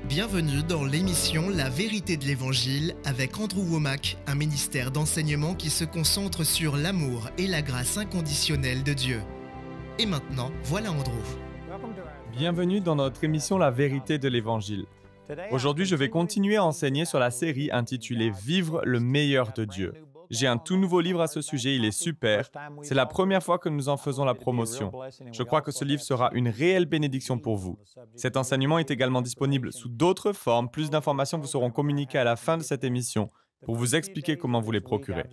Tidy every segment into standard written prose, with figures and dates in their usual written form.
Bienvenue dans l'émission La vérité de l'Évangile avec Andrew Wommack, un ministère d'enseignement qui se concentre sur l'amour et la grâce inconditionnelle de Dieu. Et maintenant, voilà Andrew. Bienvenue dans notre émission La vérité de l'Évangile. Aujourd'hui, je vais continuer à enseigner sur la série intitulée « Vivre le meilleur de Dieu ». J'ai un tout nouveau livre à ce sujet, il est super. C'est la première fois que nous en faisons la promotion. Je crois que ce livre sera une réelle bénédiction pour vous. Cet enseignement est également disponible sous d'autres formes. Plus d'informations vous seront communiquées à la fin de cette émission pour vous expliquer comment vous les procurer.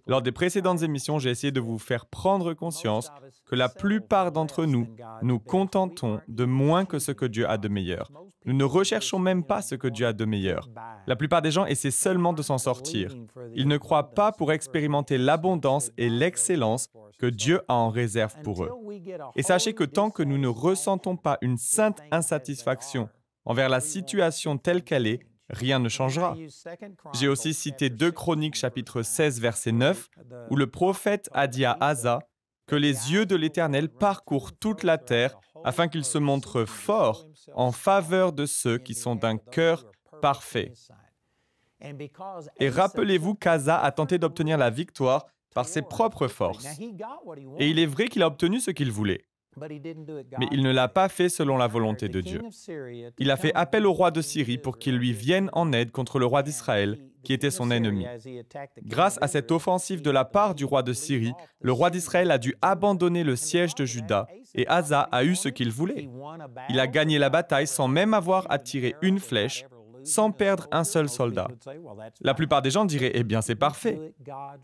Lors des précédentes émissions, j'ai essayé de vous faire prendre conscience que la plupart d'entre nous nous contentons de moins que ce que Dieu a de meilleur. Nous ne recherchons même pas ce que Dieu a de meilleur. La plupart des gens essaient seulement de s'en sortir. Ils ne croient pas pour expérimenter l'abondance et l'excellence que Dieu a en réserve pour eux. Et sachez que tant que nous ne ressentons pas une sainte insatisfaction envers la situation telle qu'elle est, rien ne changera. J'ai aussi cité 2 Chroniques chapitre 16 verset 9 où le prophète a dit à Asa que les yeux de l'Éternel parcourent toute la terre afin qu'il se montre fort en faveur de ceux qui sont d'un cœur parfait. Et rappelez-vous qu'Asa a tenté d'obtenir la victoire par ses propres forces. Et il est vrai qu'il a obtenu ce qu'il voulait. Mais il ne l'a pas fait selon la volonté de Dieu. Il a fait appel au roi de Syrie pour qu'il lui vienne en aide contre le roi d'Israël, qui était son ennemi. Grâce à cette offensive de la part du roi de Syrie, le roi d'Israël a dû abandonner le siège de Juda et Asa a eu ce qu'il voulait. Il a gagné la bataille sans même avoir à tirer une flèche, sans perdre un seul soldat. La plupart des gens diraient « Eh bien, c'est parfait ».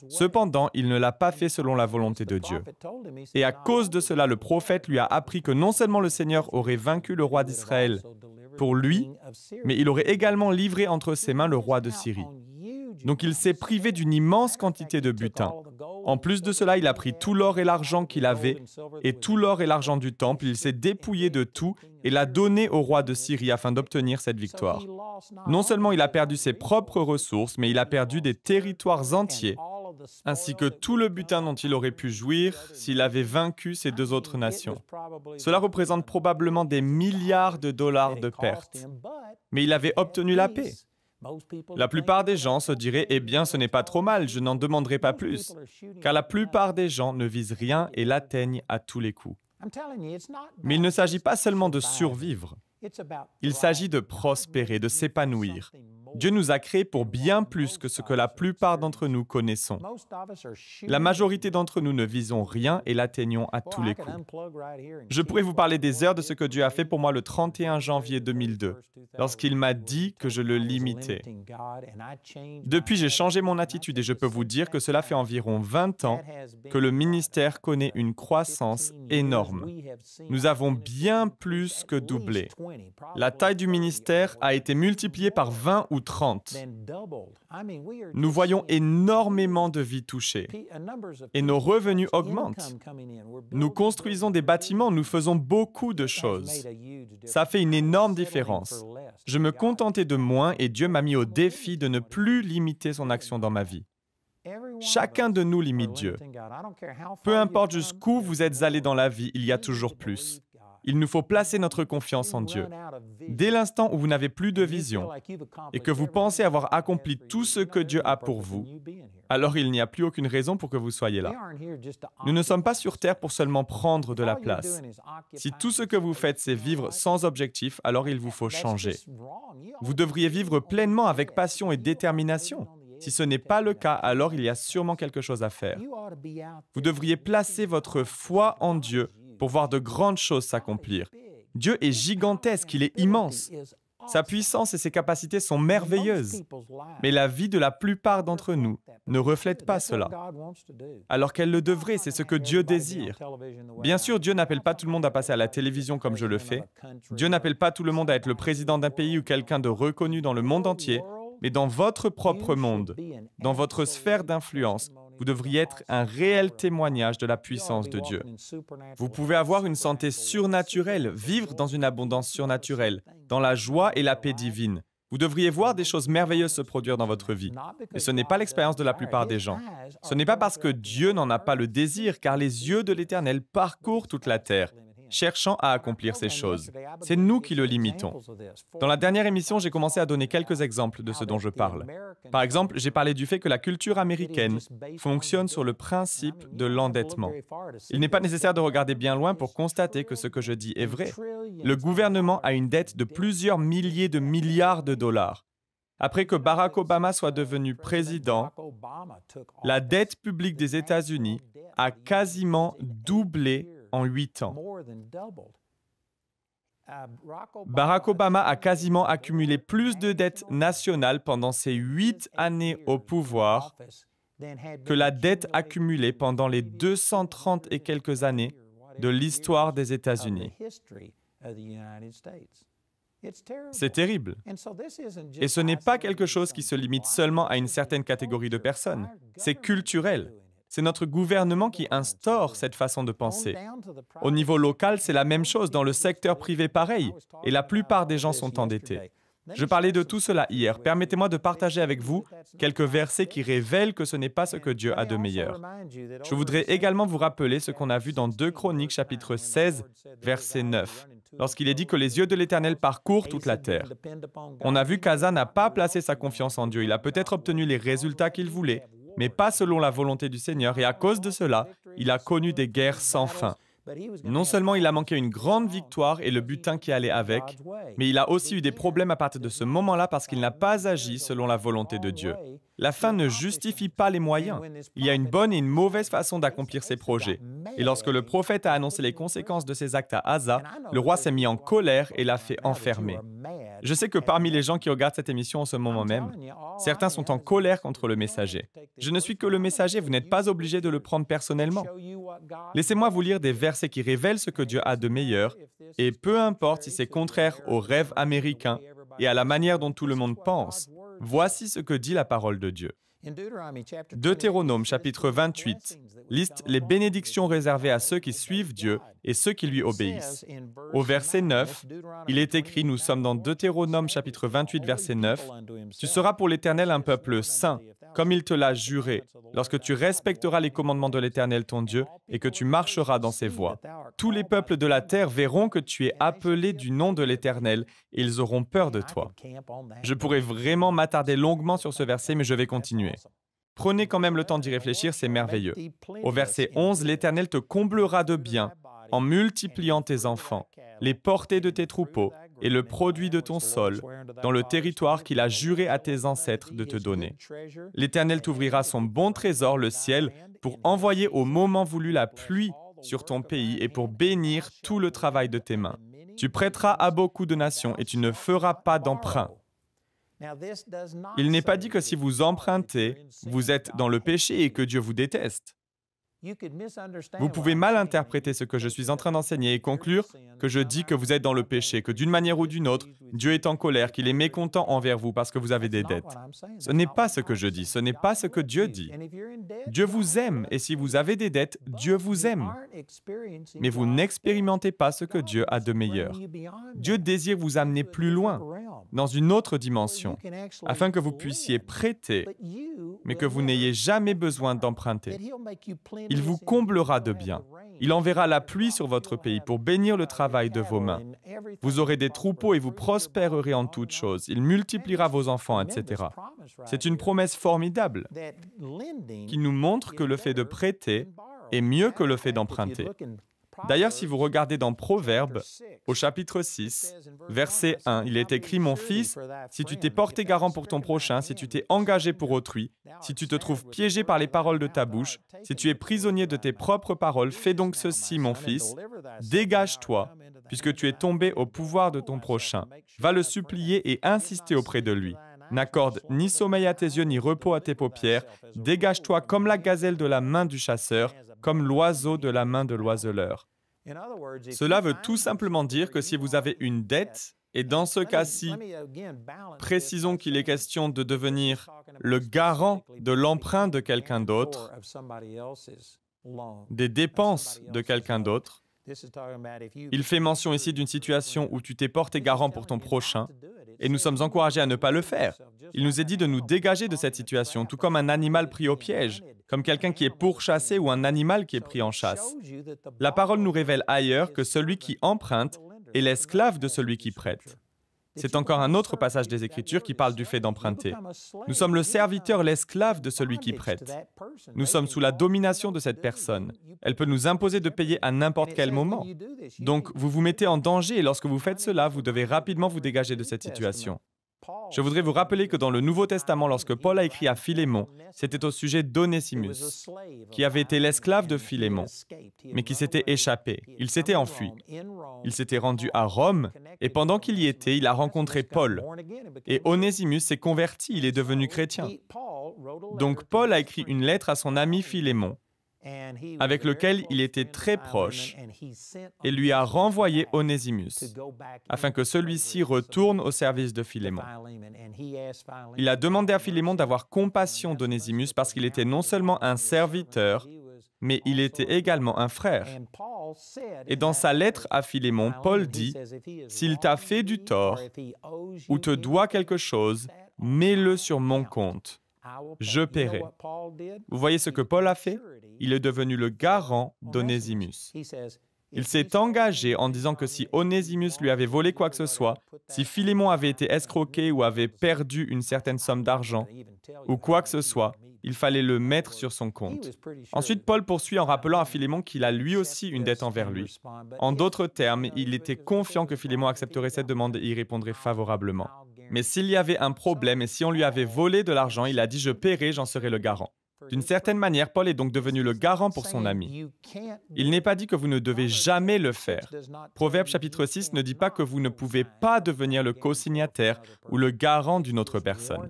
Cependant, il ne l'a pas fait selon la volonté de Dieu. Et à cause de cela, le prophète lui a appris que non seulement le Seigneur aurait vaincu le roi d'Israël pour lui, mais il aurait également livré entre ses mains le roi de Syrie. Donc il s'est privé d'une immense quantité de butin. En plus de cela, il a pris tout l'or et l'argent qu'il avait, et tout l'or et l'argent du temple, il s'est dépouillé de tout et l'a donné au roi de Syrie afin d'obtenir cette victoire. Non seulement il a perdu ses propres ressources, mais il a perdu des territoires entiers, ainsi que tout le butin dont il aurait pu jouir s'il avait vaincu ces 2 autres nations. Cela représente probablement des milliards de dollars de pertes. Mais il avait obtenu la paix. La plupart des gens se diraient « Eh bien, ce n'est pas trop mal, je n'en demanderai pas plus. » Car la plupart des gens ne visent rien et l'atteignent à tous les coups. Mais il ne s'agit pas seulement de survivre. Il s'agit de prospérer, de s'épanouir. Dieu nous a créés pour bien plus que ce que la plupart d'entre nous connaissons. La majorité d'entre nous ne visons rien et l'atteignons à tous les coups. Je pourrais vous parler des heures de ce que Dieu a fait pour moi le 31 janvier 2002, lorsqu'il m'a dit que je le limitais. Depuis, j'ai changé mon attitude et je peux vous dire que cela fait environ 20 ans que le ministère connaît une croissance énorme. Nous avons bien plus que doublé. La taille du ministère a été multipliée par 20 ou 30. Nous voyons énormément de vies touchées et nos revenus augmentent. Nous construisons des bâtiments, nous faisons beaucoup de choses. Ça fait une énorme différence. Je me contentais de moins et Dieu m'a mis au défi de ne plus limiter son action dans ma vie. Chacun de nous limite Dieu. Peu importe jusqu'où vous êtes allé dans la vie, il y a toujours plus. Il nous faut placer notre confiance en Dieu. Dès l'instant où vous n'avez plus de vision et que vous pensez avoir accompli tout ce que Dieu a pour vous, alors il n'y a plus aucune raison pour que vous soyez là. Nous ne sommes pas sur terre pour seulement prendre de la place. Si tout ce que vous faites, c'est vivre sans objectif, alors il vous faut changer. Vous devriez vivre pleinement avec passion et détermination. Si ce n'est pas le cas, alors il y a sûrement quelque chose à faire. Vous devriez placer votre foi en Dieu pour voir de grandes choses s'accomplir. Dieu est gigantesque, il est immense. Sa puissance et ses capacités sont merveilleuses. Mais la vie de la plupart d'entre nous ne reflète pas cela. Alors qu'elle le devrait, c'est ce que Dieu désire. Bien sûr, Dieu n'appelle pas tout le monde à passer à la télévision comme je le fais. Dieu n'appelle pas tout le monde à être le président d'un pays ou quelqu'un de reconnu dans le monde entier. Mais dans votre propre monde, dans votre sphère d'influence, vous devriez être un réel témoignage de la puissance de Dieu. Vous pouvez avoir une santé surnaturelle, vivre dans une abondance surnaturelle, dans la joie et la paix divine. Vous devriez voir des choses merveilleuses se produire dans votre vie. Et ce n'est pas l'expérience de la plupart des gens. Ce n'est pas parce que Dieu n'en a pas le désir, car les yeux de l'Éternel parcourent toute la terre. cherchant à accomplir ces choses. C'est nous qui le limitons. Dans la dernière émission, j'ai commencé à donner quelques exemples de ce dont je parle. Par exemple, j'ai parlé du fait que la culture américaine fonctionne sur le principe de l'endettement. Il n'est pas nécessaire de regarder bien loin pour constater que ce que je dis est vrai. Le gouvernement a une dette de plusieurs milliers de milliards de dollars. Après que Barack Obama soit devenu président, la dette publique des États-Unis a quasiment doublé en 8 ans. Barack Obama a quasiment accumulé plus de dettes nationales pendant ses 8 années au pouvoir que la dette accumulée pendant les 230 et quelques années de l'histoire des États-Unis. C'est terrible. Et ce n'est pas quelque chose qui se limite seulement à une certaine catégorie de personnes. C'est culturel. C'est notre gouvernement qui instaure cette façon de penser. Au niveau local, c'est la même chose. Dans le secteur privé, pareil. Et la plupart des gens sont endettés. Je parlais de tout cela hier. Permettez-moi de partager avec vous quelques versets qui révèlent que ce n'est pas ce que Dieu a de meilleur. Je voudrais également vous rappeler ce qu'on a vu dans 2 Chroniques, chapitre 16, verset 9, lorsqu'il est dit que les yeux de l'Éternel parcourent toute la terre. On a vu qu'Asa n'a pas placé sa confiance en Dieu. Il a peut-être obtenu les résultats qu'il voulait, mais pas selon la volonté du Seigneur, et à cause de cela, il a connu des guerres sans fin. Non seulement il a manqué une grande victoire et le butin qui allait avec, mais il a aussi eu des problèmes à partir de ce moment-là parce qu'il n'a pas agi selon la volonté de Dieu. La fin ne justifie pas les moyens. Il y a une bonne et une mauvaise façon d'accomplir ses projets. Et lorsque le prophète a annoncé les conséquences de ses actes à Asa, le roi s'est mis en colère et l'a fait enfermer. Je sais que parmi les gens qui regardent cette émission en ce moment même, certains sont en colère contre le messager. Je ne suis que le messager, vous n'êtes pas obligé de le prendre personnellement. Laissez-moi vous lire des versets qui révèlent ce que Dieu a de meilleur, et peu importe si c'est contraire aux rêves américains et à la manière dont tout le monde pense, voici ce que dit la parole de Dieu. Deutéronome chapitre 28 liste les bénédictions réservées à ceux qui suivent Dieu et ceux qui lui obéissent. Au verset 9, il est écrit, nous sommes dans Deutéronome chapitre 28 verset 9, « Tu seras pour l'Éternel un peuple saint, comme il te l'a juré, lorsque tu respecteras les commandements de l'Éternel ton Dieu et que tu marcheras dans ses voies. Tous les peuples de la terre verront que tu es appelé du nom de l'Éternel et ils auront peur de toi. » Je pourrais vraiment m'attarder longuement sur ce verset, mais je vais continuer. Prenez quand même le temps d'y réfléchir, c'est merveilleux. Au verset 11, l'Éternel te comblera de biens en multipliant tes enfants, les portées de tes troupeaux et le produit de ton sol, dans le territoire qu'il a juré à tes ancêtres de te donner. L'Éternel t'ouvrira son bon trésor, le ciel, pour envoyer au moment voulu la pluie sur ton pays et pour bénir tout le travail de tes mains. Tu prêteras à beaucoup de nations et tu ne feras pas d'emprunt. Il n'est pas dit que si vous empruntez, vous êtes dans le péché et que Dieu vous déteste. Vous pouvez mal interpréter ce que je suis en train d'enseigner et conclure que je dis que vous êtes dans le péché, que d'une manière ou d'une autre, Dieu est en colère, qu'il est mécontent envers vous parce que vous avez des dettes. Ce n'est pas ce que je dis, ce n'est pas ce que Dieu dit. Dieu vous aime et si vous avez des dettes, Dieu vous aime. Mais vous n'expérimentez pas ce que Dieu a de meilleur. Dieu désire vous amener plus loin, dans une autre dimension, afin que vous puissiez prêter, mais que vous n'ayez jamais besoin d'emprunter. Il vous comblera de biens. Il enverra la pluie sur votre pays pour bénir le travail de vos mains. Vous aurez des troupeaux et vous prospérerez en toutes choses. Il multipliera vos enfants, etc. C'est une promesse formidable qui nous montre que le fait de prêter est mieux que le fait d'emprunter. D'ailleurs, si vous regardez dans Proverbes, au chapitre 6, verset 1, il est écrit « Mon fils, si tu t'es porté garant pour ton prochain, si tu t'es engagé pour autrui, si tu te trouves piégé par les paroles de ta bouche, si tu es prisonnier de tes propres paroles, fais donc ceci, mon fils, dégage-toi, puisque tu es tombé au pouvoir de ton prochain. Va le supplier et insister auprès de lui. N'accorde ni sommeil à tes yeux, ni repos à tes paupières. Dégage-toi comme la gazelle de la main du chasseur, comme l'oiseau de la main de l'oiseleur. » Cela veut tout simplement dire que si vous avez une dette, et dans ce cas-ci, précisons qu'il est question de devenir le garant de l'emprunt de quelqu'un d'autre, des dépenses de quelqu'un d'autre. Il fait mention ici d'une situation où tu t'es porté garant pour ton prochain. et nous sommes encouragés à ne pas le faire. Il nous est dit de nous dégager de cette situation, tout comme un animal pris au piège, comme quelqu'un qui est pourchassé ou un animal qui est pris en chasse. La parole nous révèle ailleurs que celui qui emprunte est l'esclave de celui qui prête. C'est encore un autre passage des Écritures qui parle du fait d'emprunter. Nous sommes le serviteur, l'esclave de celui qui prête. Nous sommes sous la domination de cette personne. Elle peut nous imposer de payer à n'importe quel moment. Donc, vous vous mettez en danger et lorsque vous faites cela, vous devez rapidement vous dégager de cette situation. Je voudrais vous rappeler que dans le Nouveau Testament, lorsque Paul a écrit à Philémon, c'était au sujet d'Onésimus, qui avait été l'esclave de Philémon, mais qui s'était échappé. Il s'était enfui. Il s'était rendu à Rome, et pendant qu'il y était, il a rencontré Paul. Et Onésimus s'est converti, il est devenu chrétien. Donc Paul a écrit une lettre à son ami Philémon, avec lequel il était très proche, et lui a renvoyé Onésimus, afin que celui-ci retourne au service de Philémon. Il a demandé à Philémon d'avoir compassion d'Onésimus parce qu'il était non seulement un serviteur, mais il était également un frère. Et dans sa lettre à Philémon, Paul dit, « S'il t'a fait du tort ou te doit quelque chose, mets-le sur mon compte. Je paierai. » Vous voyez ce que Paul a fait? Il est devenu le garant d'Onésimus. Il s'est engagé en disant que si Onésimus lui avait volé quoi que ce soit, si Philémon avait été escroqué ou avait perdu une certaine somme d'argent, ou quoi que ce soit, il fallait le mettre sur son compte. Ensuite, Paul poursuit en rappelant à Philémon qu'il a lui aussi une dette envers lui. En d'autres termes, il était confiant que Philémon accepterait cette demande et y répondrait favorablement. Mais s'il y avait un problème et si on lui avait volé de l'argent, il a dit « Je paierai, j'en serai le garant ». D'une certaine manière, Paul est donc devenu le garant pour son ami. Il n'est pas dit que vous ne devez jamais le faire. Proverbe chapitre 6 ne dit pas que vous ne pouvez pas devenir le co-signataire ou le garant d'une autre personne.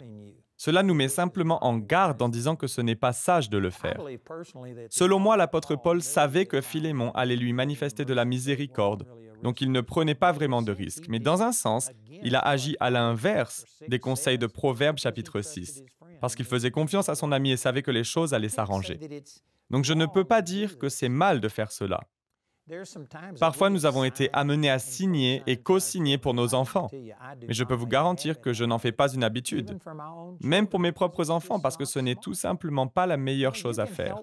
Cela nous met simplement en garde en disant que ce n'est pas sage de le faire. Selon moi, l'apôtre Paul savait que Philémon allait lui manifester de la miséricorde, donc il ne prenait pas vraiment de risques. Mais dans un sens, il a agi à l'inverse des conseils de Proverbe chapitre 6, parce qu'il faisait confiance à son ami et savait que les choses allaient s'arranger. Donc je ne peux pas dire que c'est mal de faire cela. Parfois, nous avons été amenés à signer et co-signer pour nos enfants. Mais je peux vous garantir que je n'en fais pas une habitude. Même pour mes propres enfants, parce que ce n'est tout simplement pas la meilleure chose à faire.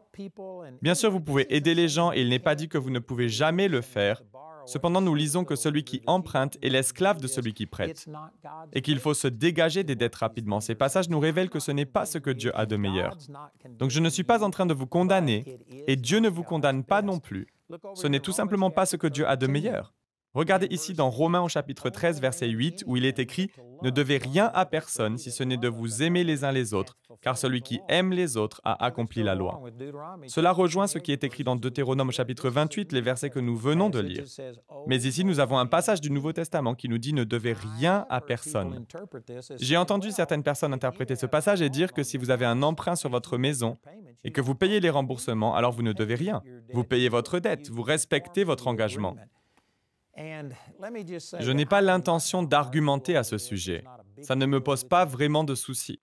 Bien sûr, vous pouvez aider les gens et il n'est pas dit que vous ne pouvez jamais le faire. Cependant, nous lisons que celui qui emprunte est l'esclave de celui qui prête et qu'il faut se dégager des dettes rapidement. Ces passages nous révèlent que ce n'est pas ce que Dieu a de meilleur. Donc, je ne suis pas en train de vous condamner et Dieu ne vous condamne pas non plus. Ce n'est tout simplement pas ce que Dieu a de meilleur. Regardez ici dans Romains au chapitre 13, verset 8, où il est écrit « Ne devez rien à personne si ce n'est de vous aimer les uns les autres, car celui qui aime les autres a accompli la loi. » Cela rejoint ce qui est écrit dans Deutéronome au chapitre 28, les versets que nous venons de lire. Mais ici, nous avons un passage du Nouveau Testament qui nous dit « Ne devez rien à personne ». J'ai entendu certaines personnes interpréter ce passage et dire que si vous avez un emprunt sur votre maison et que vous payez les remboursements, alors vous ne devez rien. Vous payez votre dette, vous respectez votre engagement. Je n'ai pas l'intention d'argumenter à ce sujet. Ça ne me pose pas vraiment de soucis.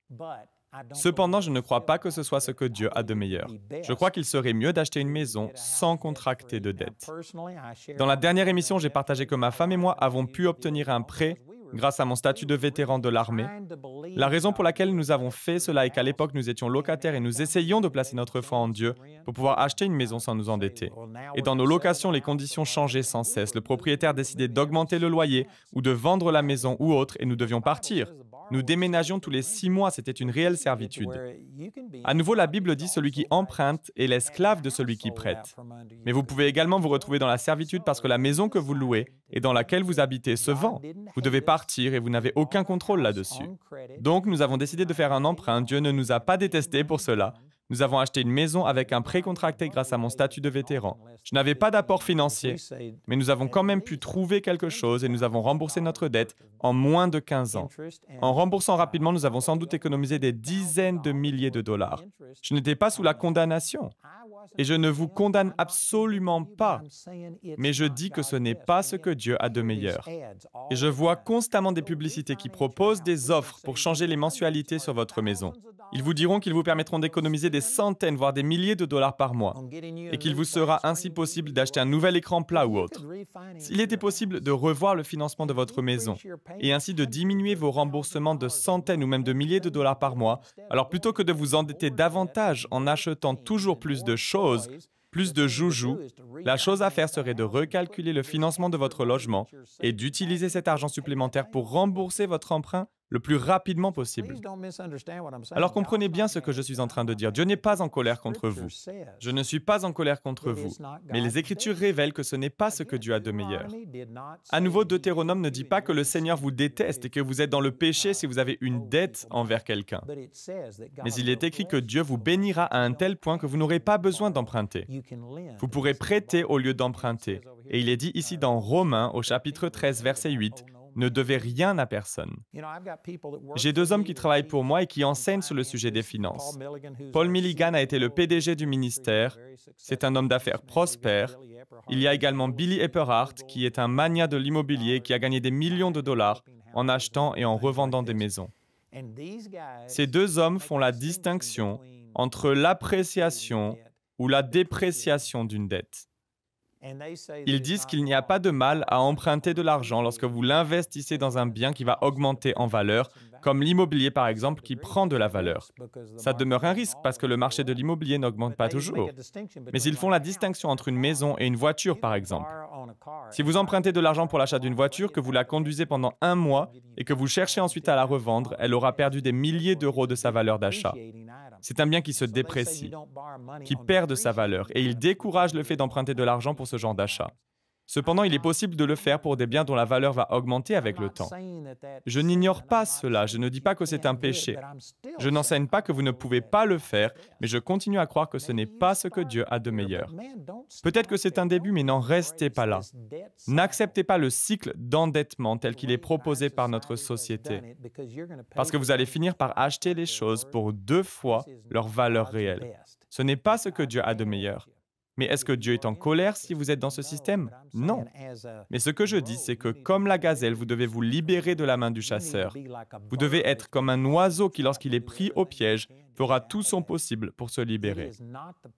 Cependant, je ne crois pas que ce soit ce que Dieu a de meilleur. Je crois qu'il serait mieux d'acheter une maison sans contracter de dette. Dans la dernière émission, j'ai partagé que ma femme et moi avons pu obtenir un prêt grâce à mon statut de vétéran de l'armée. La raison pour laquelle nous avons fait cela est qu'à l'époque, nous étions locataires et nous essayions de placer notre foi en Dieu pour pouvoir acheter une maison sans nous endetter. Et dans nos locations, les conditions changeaient sans cesse. Le propriétaire décidait d'augmenter le loyer ou de vendre la maison ou autre et nous devions partir. Nous déménagions tous les 6 mois, c'était une réelle servitude. À nouveau, la Bible dit « Celui qui emprunte est l'esclave de celui qui prête ». Mais vous pouvez également vous retrouver dans la servitude parce que la maison que vous louez et dans laquelle vous habitez se vend. Vous devez partir et vous n'avez aucun contrôle là-dessus. Donc, nous avons décidé de faire un emprunt. Dieu ne nous a pas détestés pour cela. Nous avons acheté une maison avec un prêt contracté grâce à mon statut de vétéran. Je n'avais pas d'apport financier, mais nous avons quand même pu trouver quelque chose et nous avons remboursé notre dette en moins de 15 ans. En remboursant rapidement, nous avons sans doute économisé des dizaines de milliers de dollars. Je n'étais pas sous la condamnation. Et je ne vous condamne absolument pas, mais je dis que ce n'est pas ce que Dieu a de meilleur. Et je vois constamment des publicités qui proposent des offres pour changer les mensualités sur votre maison. Ils vous diront qu'ils vous permettront d'économiser des centaines, voire des milliers de dollars par mois, et qu'il vous sera ainsi possible d'acheter un nouvel écran plat ou autre. S'il était possible de revoir le financement de votre maison, et ainsi de diminuer vos remboursements de centaines ou même de milliers de dollars par mois, alors plutôt que de vous endetter davantage en achetant toujours plus de choses, plus de joujoux, la chose à faire serait de recalculer le financement de votre logement et d'utiliser cet argent supplémentaire pour rembourser votre emprunt le plus rapidement possible. Alors comprenez bien ce que je suis en train de dire. Dieu n'est pas en colère contre vous. Je ne suis pas en colère contre vous. Mais les Écritures révèlent que ce n'est pas ce que Dieu a de meilleur. À nouveau, Deutéronome ne dit pas que le Seigneur vous déteste et que vous êtes dans le péché si vous avez une dette envers quelqu'un. Mais il est écrit que Dieu vous bénira à un tel point que vous n'aurez pas besoin d'emprunter. Vous pourrez prêter au lieu d'emprunter. Et il est dit ici dans Romains, au chapitre 13, verset 8, « Ne devez rien à personne ». J'ai 2 hommes qui travaillent pour moi et qui enseignent sur le sujet des finances. Paul Milligan a été le PDG du ministère. C'est un homme d'affaires prospère. Il y a également Billy Epperhart, qui est un magnat de l'immobilier qui a gagné des millions de dollars en achetant et en revendant des maisons. Ces 2 hommes font la distinction entre l'appréciation ou la dépréciation d'une dette. Ils disent qu'il n'y a pas de mal à emprunter de l'argent lorsque vous l'investissez dans un bien qui va augmenter en valeur, comme l'immobilier par exemple qui prend de la valeur. Ça demeure un risque parce que le marché de l'immobilier n'augmente pas toujours. Mais ils font la distinction entre une maison et une voiture par exemple. Si vous empruntez de l'argent pour l'achat d'une voiture, que vous la conduisez pendant 1 mois et que vous cherchez ensuite à la revendre, elle aura perdu des milliers d'euros de sa valeur d'achat. C'est un bien qui se déprécie, qui perd de sa valeur, et il décourage le fait d'emprunter de l'argent pour ce genre d'achat. Cependant, il est possible de le faire pour des biens dont la valeur va augmenter avec le temps. Je n'ignore pas cela, je ne dis pas que c'est un péché. Je n'enseigne pas que vous ne pouvez pas le faire, mais je continue à croire que ce n'est pas ce que Dieu a de meilleur. Peut-être que c'est un début, mais n'en restez pas là. N'acceptez pas le cycle d'endettement tel qu'il est proposé par notre société, parce que vous allez finir par acheter les choses pour 2 fois leur valeur réelle. Ce n'est pas ce que Dieu a de meilleur. Mais est-ce que Dieu est en colère si vous êtes dans ce système? Non. Mais ce que je dis, c'est que comme la gazelle, vous devez vous libérer de la main du chasseur. Vous devez être comme un oiseau qui, lorsqu'il est pris au piège, fera tout son possible pour se libérer.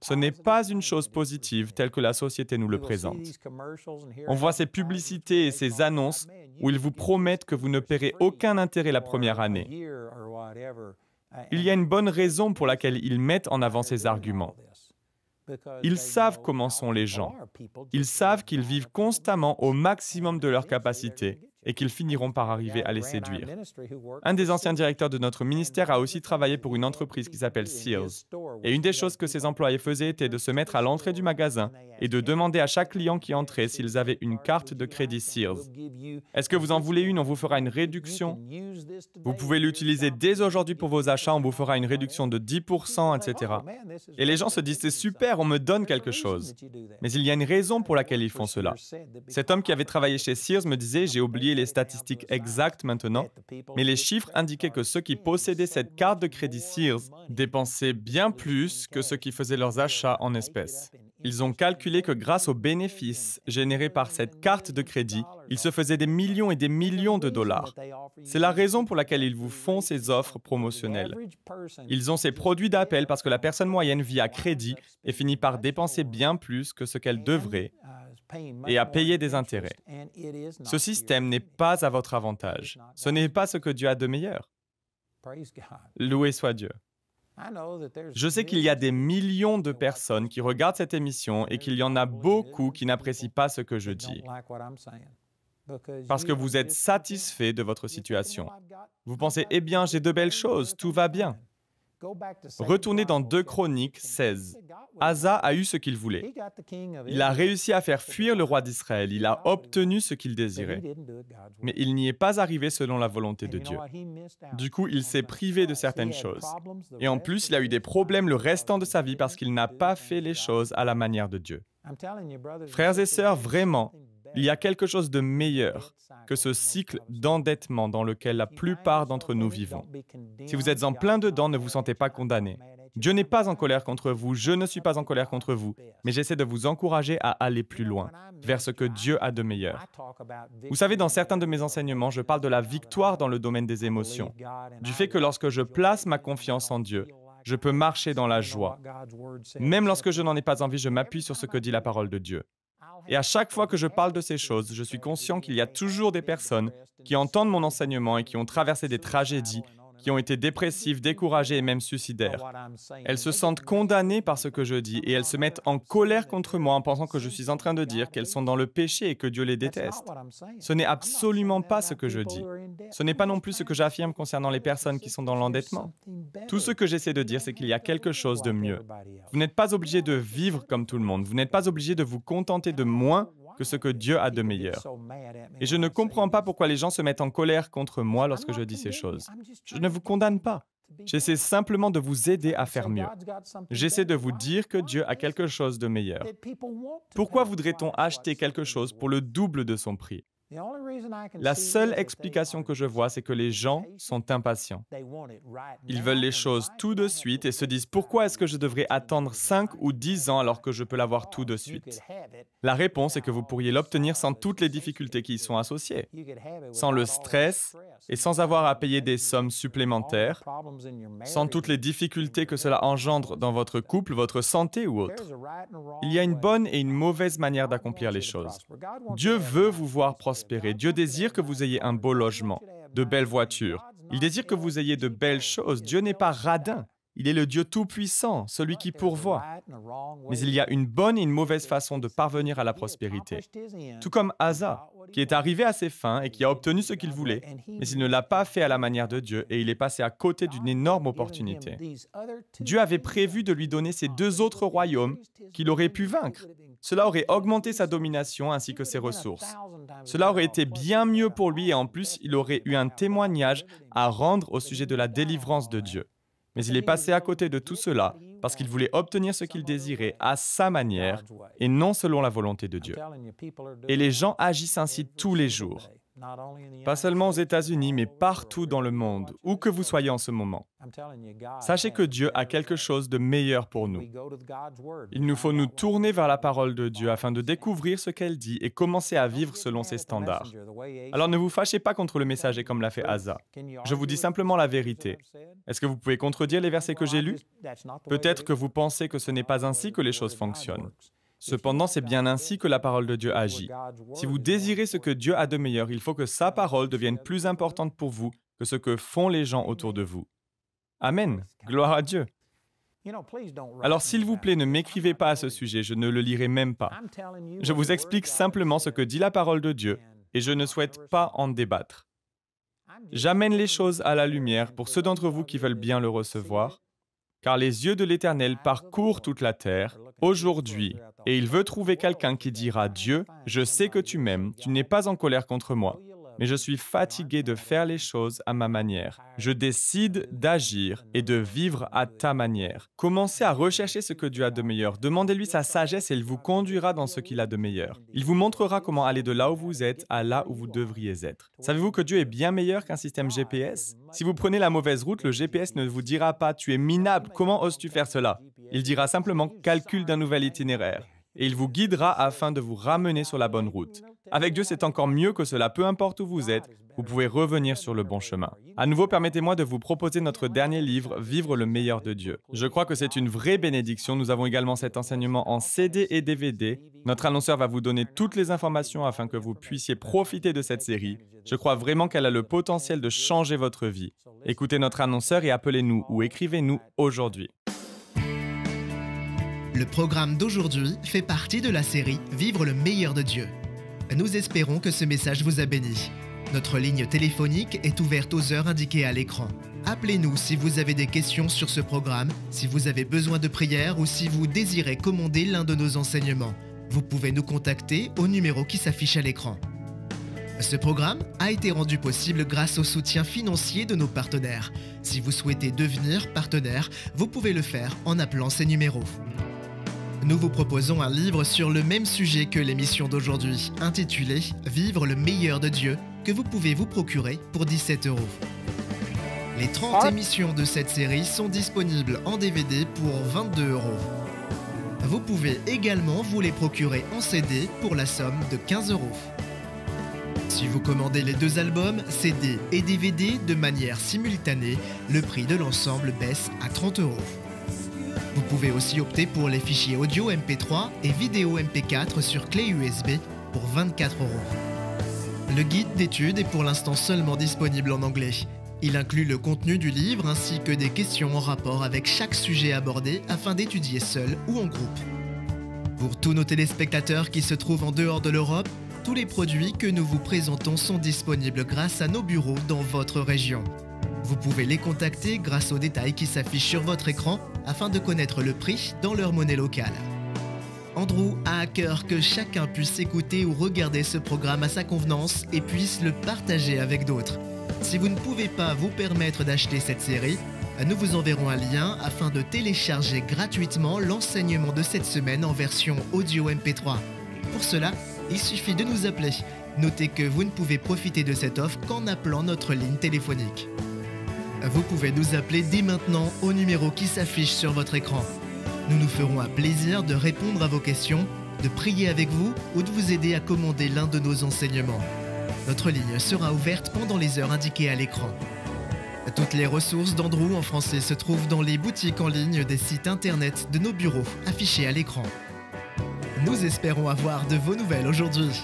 Ce n'est pas une chose positive telle que la société nous le présente. On voit ces publicités et ces annonces où ils vous promettent que vous ne paierez aucun intérêt la première année. Il y a une bonne raison pour laquelle ils mettent en avant ces arguments. Ils savent comment sont les gens. Ils savent qu'ils vivent constamment au maximum de leur capacité et qu'ils finiront par arriver à les séduire. Un des anciens directeurs de notre ministère a aussi travaillé pour une entreprise qui s'appelle Sears. Et une des choses que ses employés faisaient était de se mettre à l'entrée du magasin et de demander à chaque client qui entrait s'ils avaient une carte de crédit Sears. Est-ce que vous en voulez une? On vous fera une réduction. Vous pouvez l'utiliser dès aujourd'hui pour vos achats, on vous fera une réduction de 10%, etc. Et les gens se disent, c'est super, on me donne quelque chose. Mais il y a une raison pour laquelle ils font cela. Cet homme qui avait travaillé chez Sears me disait, j'ai oublié les statistiques exactes maintenant, mais les chiffres indiquaient que ceux qui possédaient cette carte de crédit Sears dépensaient bien plus que ceux qui faisaient leurs achats en espèces. Ils ont calculé que grâce aux bénéfices générés par cette carte de crédit, ils se faisaient des millions et des millions de dollars. C'est la raison pour laquelle ils vous font ces offres promotionnelles. Ils ont ces produits d'appel parce que la personne moyenne vit à crédit et finit par dépenser bien plus que ce qu'elle devrait et à payer des intérêts. Ce système n'est pas à votre avantage. Ce n'est pas ce que Dieu a de meilleur. Loué soit Dieu. Je sais qu'il y a des millions de personnes qui regardent cette émission et qu'il y en a beaucoup qui n'apprécient pas ce que je dis. Parce que vous êtes satisfait de votre situation. Vous pensez, eh bien, j'ai de belles choses, tout va bien. Retournez dans 2 Chroniques 16. Asa a eu ce qu'il voulait. Il a réussi à faire fuir le roi d'Israël. Il a obtenu ce qu'il désirait. Mais il n'y est pas arrivé selon la volonté de Dieu. Du coup, il s'est privé de certaines choses. Et en plus, il a eu des problèmes le restant de sa vie parce qu'il n'a pas fait les choses à la manière de Dieu. Frères et sœurs, vraiment, Il y a quelque chose de meilleur que ce cycle d'endettement dans lequel la plupart d'entre nous vivons. Si vous êtes en plein dedans, ne vous sentez pas condamné. Dieu n'est pas en colère contre vous, je ne suis pas en colère contre vous, mais j'essaie de vous encourager à aller plus loin, vers ce que Dieu a de meilleur. Vous savez, dans certains de mes enseignements, je parle de la victoire dans le domaine des émotions, du fait que lorsque je place ma confiance en Dieu, je peux marcher dans la joie. Même lorsque je n'en ai pas envie, je m'appuie sur ce que dit la parole de Dieu. Et à chaque fois que je parle de ces choses, je suis conscient qu'il y a toujours des personnes qui entendent mon enseignement et qui ont traversé des tragédies, qui ont été dépressives, découragées et même suicidaires. Elles se sentent condamnées par ce que je dis et elles se mettent en colère contre moi en pensant que je suis en train de dire qu'elles sont dans le péché et que Dieu les déteste. Ce n'est absolument pas ce que je dis. Ce n'est pas non plus ce que j'affirme concernant les personnes qui sont dans l'endettement. Tout ce que j'essaie de dire, c'est qu'il y a quelque chose de mieux. Vous n'êtes pas obligé de vivre comme tout le monde. Vous n'êtes pas obligé de vous contenter de moins que ce que Dieu a de meilleur. Et je ne comprends pas pourquoi les gens se mettent en colère contre moi lorsque je dis ces choses. Je ne vous condamne pas. J'essaie simplement de vous aider à faire mieux. J'essaie de vous dire que Dieu a quelque chose de meilleur. Pourquoi voudrait-on acheter quelque chose pour le double de son prix? La seule explication que je vois, c'est que les gens sont impatients. Ils veulent les choses tout de suite et se disent « Pourquoi est-ce que je devrais attendre 5 ou 10 ans alors que je peux l'avoir tout de suite ?» La réponse est que vous pourriez l'obtenir sans toutes les difficultés qui y sont associées, sans le stress et sans avoir à payer des sommes supplémentaires, sans toutes les difficultés que cela engendre dans votre couple, votre santé ou autre. Il y a une bonne et une mauvaise manière d'accomplir les choses. Dieu veut vous voir prospérer. Dieu désire que vous ayez un beau logement, de belles voitures. Il désire que vous ayez de belles choses. Dieu n'est pas radin. Il est le Dieu tout-puissant, celui qui pourvoit. Mais il y a une bonne et une mauvaise façon de parvenir à la prospérité. Tout comme Asa, qui est arrivé à ses fins et qui a obtenu ce qu'il voulait, mais il ne l'a pas fait à la manière de Dieu et il est passé à côté d'une énorme opportunité. Dieu avait prévu de lui donner ces 2 autres royaumes qu'il aurait pu vaincre. Cela aurait augmenté sa domination ainsi que ses ressources. Cela aurait été bien mieux pour lui et en plus, il aurait eu un témoignage à rendre au sujet de la délivrance de Dieu. Mais il est passé à côté de tout cela parce qu'il voulait obtenir ce qu'il désirait à sa manière et non selon la volonté de Dieu. Et les gens agissent ainsi tous les jours. Pas seulement aux États-Unis, mais partout dans le monde, où que vous soyez en ce moment. Sachez que Dieu a quelque chose de meilleur pour nous. Il nous faut nous tourner vers la parole de Dieu afin de découvrir ce qu'elle dit et commencer à vivre selon ses standards. Alors ne vous fâchez pas contre le messager comme l'a fait Asa. Je vous dis simplement la vérité. Est-ce que vous pouvez contredire les versets que j'ai lus? Peut-être que vous pensez que ce n'est pas ainsi que les choses fonctionnent. Cependant, c'est bien ainsi que la parole de Dieu agit. Si vous désirez ce que Dieu a de meilleur, il faut que sa parole devienne plus importante pour vous que ce que font les gens autour de vous. Amen. Gloire à Dieu. Alors, s'il vous plaît, ne m'écrivez pas à ce sujet, je ne le lirai même pas. Je vous explique simplement ce que dit la parole de Dieu et je ne souhaite pas en débattre. J'amène les choses à la lumière pour ceux d'entre vous qui veulent bien le recevoir, car les yeux de l'Éternel parcourent toute la terre aujourd'hui, et il veut trouver quelqu'un qui dira « Dieu, je sais que tu m'aimes, tu n'es pas en colère contre moi, mais je suis fatigué de faire les choses à ma manière. Je décide d'agir et de vivre à ta manière. » Commencez à rechercher ce que Dieu a de meilleur. Demandez-lui sa sagesse et il vous conduira dans ce qu'il a de meilleur. Il vous montrera comment aller de là où vous êtes à là où vous devriez être. Savez-vous que Dieu est bien meilleur qu'un système GPS? Si vous prenez la mauvaise route, le GPS ne vous dira pas « Tu es minable, comment oses-tu faire cela ?» Il dira simplement « Calcul d'un nouvel itinéraire » et il vous guidera afin de vous ramener sur la bonne route. Avec Dieu, c'est encore mieux que cela. Peu importe où vous êtes, vous pouvez revenir sur le bon chemin. À nouveau, permettez-moi de vous proposer notre dernier livre, Vivre le meilleur de Dieu. Je crois que c'est une vraie bénédiction. Nous avons également cet enseignement en CD et DVD. Notre annonceur va vous donner toutes les informations afin que vous puissiez profiter de cette série. Je crois vraiment qu'elle a le potentiel de changer votre vie. Écoutez notre annonceur et appelez-nous ou écrivez-nous aujourd'hui. Le programme d'aujourd'hui fait partie de la série Vivre le meilleur de Dieu. Nous espérons que ce message vous a béni. Notre ligne téléphonique est ouverte aux heures indiquées à l'écran. Appelez-nous si vous avez des questions sur ce programme, si vous avez besoin de prière ou si vous désirez commander l'un de nos enseignements. Vous pouvez nous contacter au numéro qui s'affiche à l'écran. Ce programme a été rendu possible grâce au soutien financier de nos partenaires. Si vous souhaitez devenir partenaire, vous pouvez le faire en appelant ces numéros. Nous vous proposons un livre sur le même sujet que l'émission d'aujourd'hui, intitulé « Vivre le meilleur de Dieu » que vous pouvez vous procurer pour 17 €. Les 30 émissions de cette série sont disponibles en DVD pour 22 €. Vous pouvez également vous les procurer en CD pour la somme de 15 €. Si vous commandez les 2 albums, CD et DVD de manière simultanée, le prix de l'ensemble baisse à 30 €. Vous pouvez aussi opter pour les fichiers audio MP3 et vidéo MP4 sur clé USB pour 24 €. Le guide d'études est pour l'instant seulement disponible en anglais. Il inclut le contenu du livre ainsi que des questions en rapport avec chaque sujet abordé afin d'étudier seul ou en groupe. Pour tous nos téléspectateurs qui se trouvent en dehors de l'Europe, tous les produits que nous vous présentons sont disponibles grâce à nos bureaux dans votre région. Vous pouvez les contacter grâce aux détails qui s'affichent sur votre écran afin de connaître le prix dans leur monnaie locale. Andrew a à cœur que chacun puisse écouter ou regarder ce programme à sa convenance et puisse le partager avec d'autres. Si vous ne pouvez pas vous permettre d'acheter cette série, nous vous enverrons un lien afin de télécharger gratuitement l'enseignement de cette semaine en version audio MP3. Pour cela, il suffit de nous appeler. Notez que vous ne pouvez profiter de cette offre qu'en appelant notre ligne téléphonique. Vous pouvez nous appeler dès maintenant au numéro qui s'affiche sur votre écran. Nous nous ferons un plaisir de répondre à vos questions, de prier avec vous ou de vous aider à commander l'un de nos enseignements. Notre ligne sera ouverte pendant les heures indiquées à l'écran. Toutes les ressources d'Andrew en français se trouvent dans les boutiques en ligne des sites internet de nos bureaux affichés à l'écran. Nous espérons avoir de vos nouvelles aujourd'hui.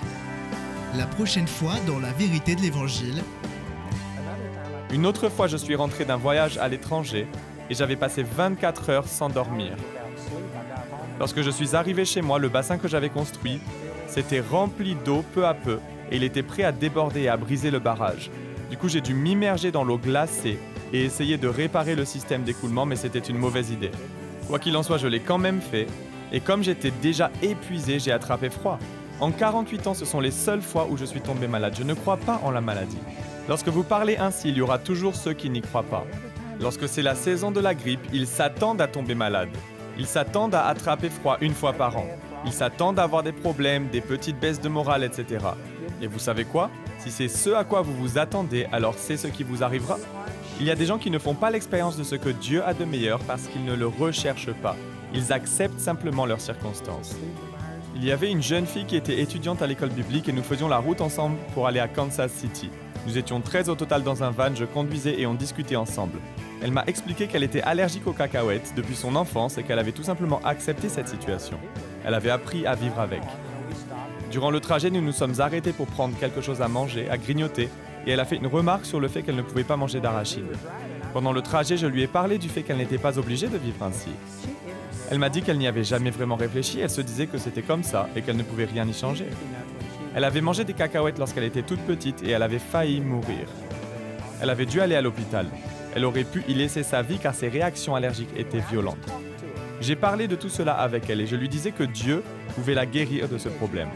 La prochaine fois dans la vérité de l'Évangile. Une autre fois, je suis rentré d'un voyage à l'étranger et j'avais passé 24 heures sans dormir. Lorsque je suis arrivé chez moi, le bassin que j'avais construit s'était rempli d'eau peu à peu et il était prêt à déborder et à briser le barrage. Du coup, j'ai dû m'immerger dans l'eau glacée et essayer de réparer le système d'écoulement, mais c'était une mauvaise idée. Quoi qu'il en soit, je l'ai quand même fait et comme j'étais déjà épuisé, j'ai attrapé froid. En 48 ans, ce sont les seules fois où je suis tombé malade. Je ne crois pas en la maladie. Lorsque vous parlez ainsi, il y aura toujours ceux qui n'y croient pas. Lorsque c'est la saison de la grippe, ils s'attendent à tomber malades. Ils s'attendent à attraper froid une fois par an. Ils s'attendent à avoir des problèmes, des petites baisses de morale, etc. Et vous savez quoi? Si c'est ce à quoi vous vous attendez, alors c'est ce qui vous arrivera. Il y a des gens qui ne font pas l'expérience de ce que Dieu a de meilleur parce qu'ils ne le recherchent pas. Ils acceptent simplement leurs circonstances. Il y avait une jeune fille qui était étudiante à l'école biblique et nous faisions la route ensemble pour aller à Kansas City. Nous étions 13 au total dans un van, je conduisais et on discutait ensemble. Elle m'a expliqué qu'elle était allergique aux cacahuètes depuis son enfance et qu'elle avait tout simplement accepté cette situation. Elle avait appris à vivre avec. Durant le trajet, nous nous sommes arrêtés pour prendre quelque chose à manger, à grignoter, et elle a fait une remarque sur le fait qu'elle ne pouvait pas manger d'arachide. Pendant le trajet, je lui ai parlé du fait qu'elle n'était pas obligée de vivre ainsi. Elle m'a dit qu'elle n'y avait jamais vraiment réfléchi, elle se disait que c'était comme ça et qu'elle ne pouvait rien y changer. Elle avait mangé des cacahuètes lorsqu'elle était toute petite et elle avait failli mourir. Elle avait dû aller à l'hôpital. Elle aurait pu y laisser sa vie car ses réactions allergiques étaient violentes. J'ai parlé de tout cela avec elle et je lui disais que Dieu pouvait la guérir de ce problème.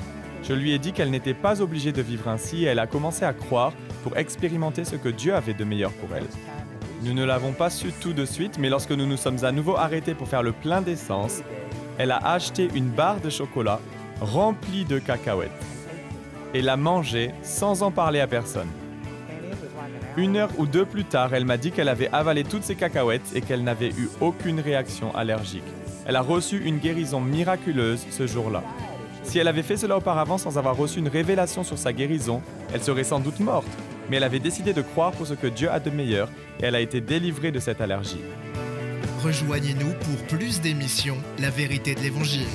Je lui ai dit qu'elle n'était pas obligée de vivre ainsi et elle a commencé à croire pour expérimenter ce que Dieu avait de meilleur pour elle. Nous ne l'avons pas su tout de suite, mais lorsque nous nous sommes à nouveau arrêtés pour faire le plein d'essence, elle a acheté une barre de chocolat remplie de cacahuètes et l'a mangée sans en parler à personne. 1 heure ou 2 plus tard, elle m'a dit qu'elle avait avalé toutes ces cacahuètes et qu'elle n'avait eu aucune réaction allergique. Elle a reçu une guérison miraculeuse ce jour-là. Si elle avait fait cela auparavant sans avoir reçu une révélation sur sa guérison, elle serait sans doute morte. Mais elle avait décidé de croire pour ce que Dieu a de meilleur et elle a été délivrée de cette allergie. Rejoignez-nous pour plus d'émissions La vérité de l'Évangile.